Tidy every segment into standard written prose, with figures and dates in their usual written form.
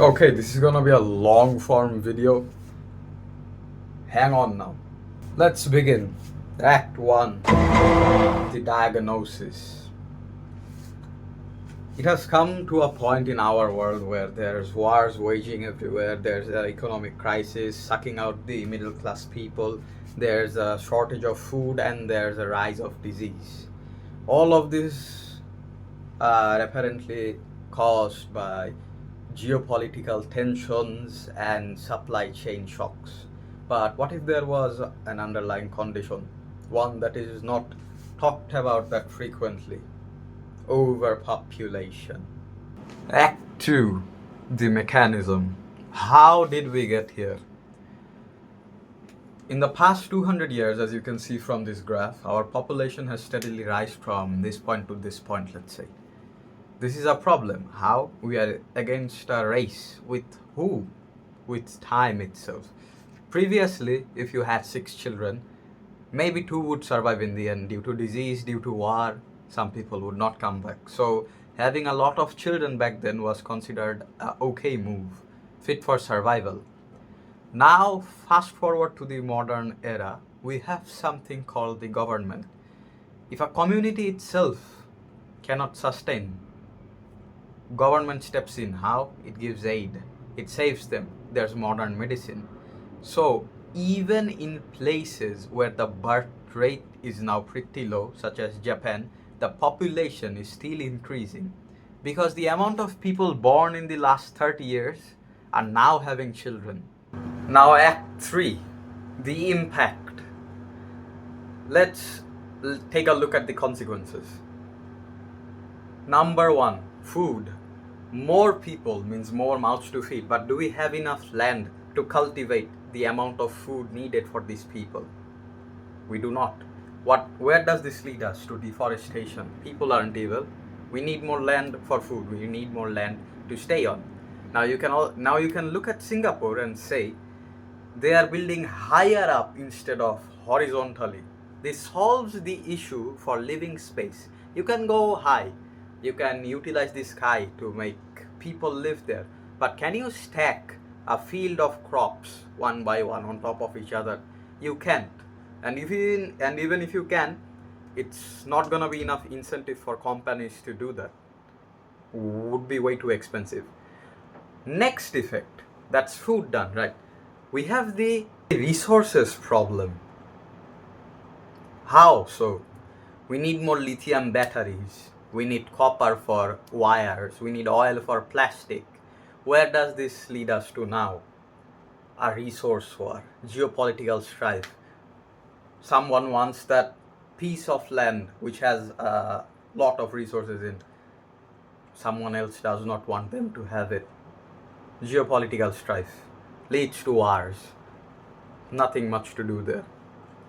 Okay, this is gonna be a long form video. Hang on now. Let's begin. Act 1, the diagnosis. It has come to a point in our world where there's wars waging everywhere, there's an economic crisis sucking out the middle class people, there's a shortage of food, and there's a rise of disease. All of this are apparently caused by geopolitical tensions and supply chain shocks. But what if there was an underlying condition, one that is not talked about that frequently? Overpopulation. Act 2, the mechanism. How did we get here? In the past 200 years, as you can see from this graph, our population has steadily risen from this point to this point, let's say. This is a problem. How? We are against a race. With who? With time itself. Previously, if you had 6 children, maybe 2 would survive in the end due to disease, due to war. Some people would not come back. So having a lot of children back then was considered an okay move, fit for survival. Now, fast forward to the modern era, we have something called the government. If a community itself cannot sustain, government steps in. How? It gives aid. It saves them. There's modern medicine. So even in places where the birth rate is now pretty low, such as Japan, the population is still increasing because the amount of people born in the last 30 years are now having children. Now Act 3, the impact. Let's take a look at the consequences. Number 1, food. More people means more mouths to feed, but do we have enough land to cultivate the amount of food needed for these people? We do not. Where does this lead us? To deforestation. People aren't evil. We need more land for food. We need more land to stay on. Now you can look at Singapore and say they are building higher up instead of horizontally. This solves the issue for living space. You can go high. You can utilize the sky to make people live there. But can you stack a field of crops one by one on top of each other? You can't. And even if you can, it's not gonna be enough incentive for companies to do that. Would be way too expensive. Next effect, that's food done, right? We have the resources problem. How so? We need more lithium batteries. We need copper for wires. We need oil for plastic. Where does this lead us to now? A resource war, geopolitical strife. Someone wants that piece of land which has a lot of resources in. Someone else does not want them to have it. Geopolitical strife leads to wars. Nothing much to do there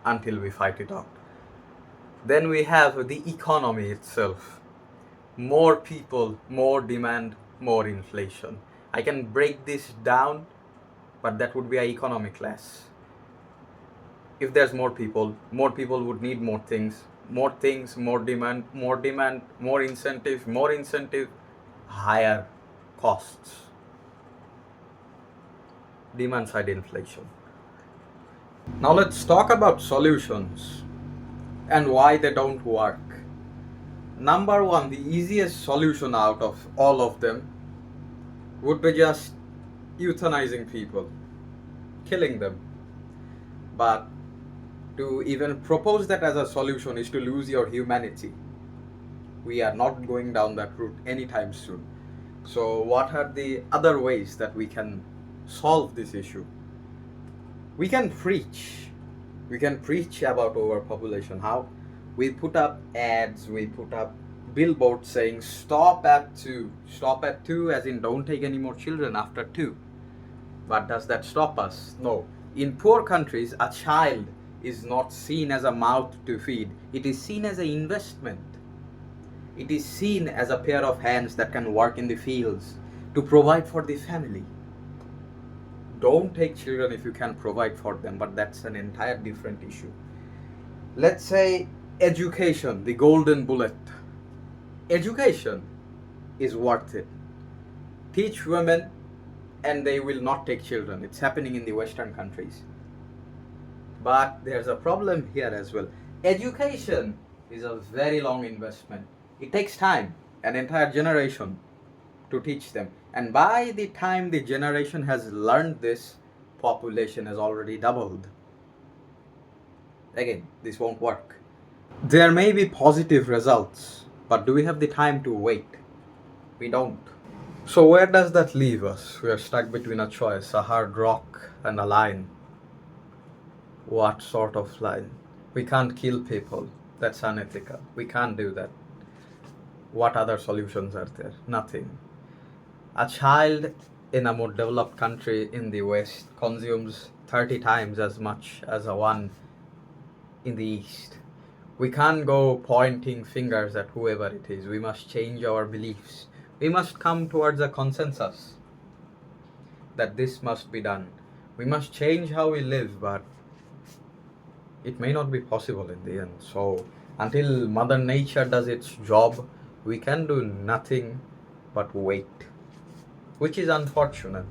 until we fight it out. Then we have the economy itself. More people, more demand, more inflation. I can break this down, but that would be an economic class. If there's more people would need more things, more demand, more incentive, higher costs. Demand side inflation. Now let's talk about solutions and why they don't work. Number 1, the easiest solution out of all of them would be just euthanizing people, killing them. But to even propose that as a solution is to lose your humanity. We are not going down that route anytime soon. So what are the other ways that we can solve this issue? We can preach about overpopulation. How? We put up ads, we put up billboards saying stop at 2, as in don't take any more children after 2. But does that stop us? No. In poor countries, a child is not seen as a mouth to feed. It is seen as an investment. It is seen as a pair of hands that can work in the fields to provide for the family. Don't take children if you can provide for them, but that's an entire different issue. Let's say education, the golden bullet. Education is worth it. Teach women and they will not take children. It's happening in the Western countries. But there's a problem here as well. Education is a very long investment. It takes time, an entire generation, to teach them. And by the time the generation has learned this, population has already doubled. Again, this won't work. There may be positive results, but do we have the time to wait? We don't. So where does that leave us? We are stuck between a choice, a hard rock and a line. What sort of line? We can't kill people. That's unethical. We can't do that. What other solutions are there? Nothing. A child in a more developed country in the West consumes 30 times as much as a one in the East. We can't go pointing fingers at whoever it is. We must change our beliefs. We must come towards a consensus that this must be done. We must change how we live, but it may not be possible in the end. So until Mother Nature does its job, we can do nothing but wait, which is unfortunate.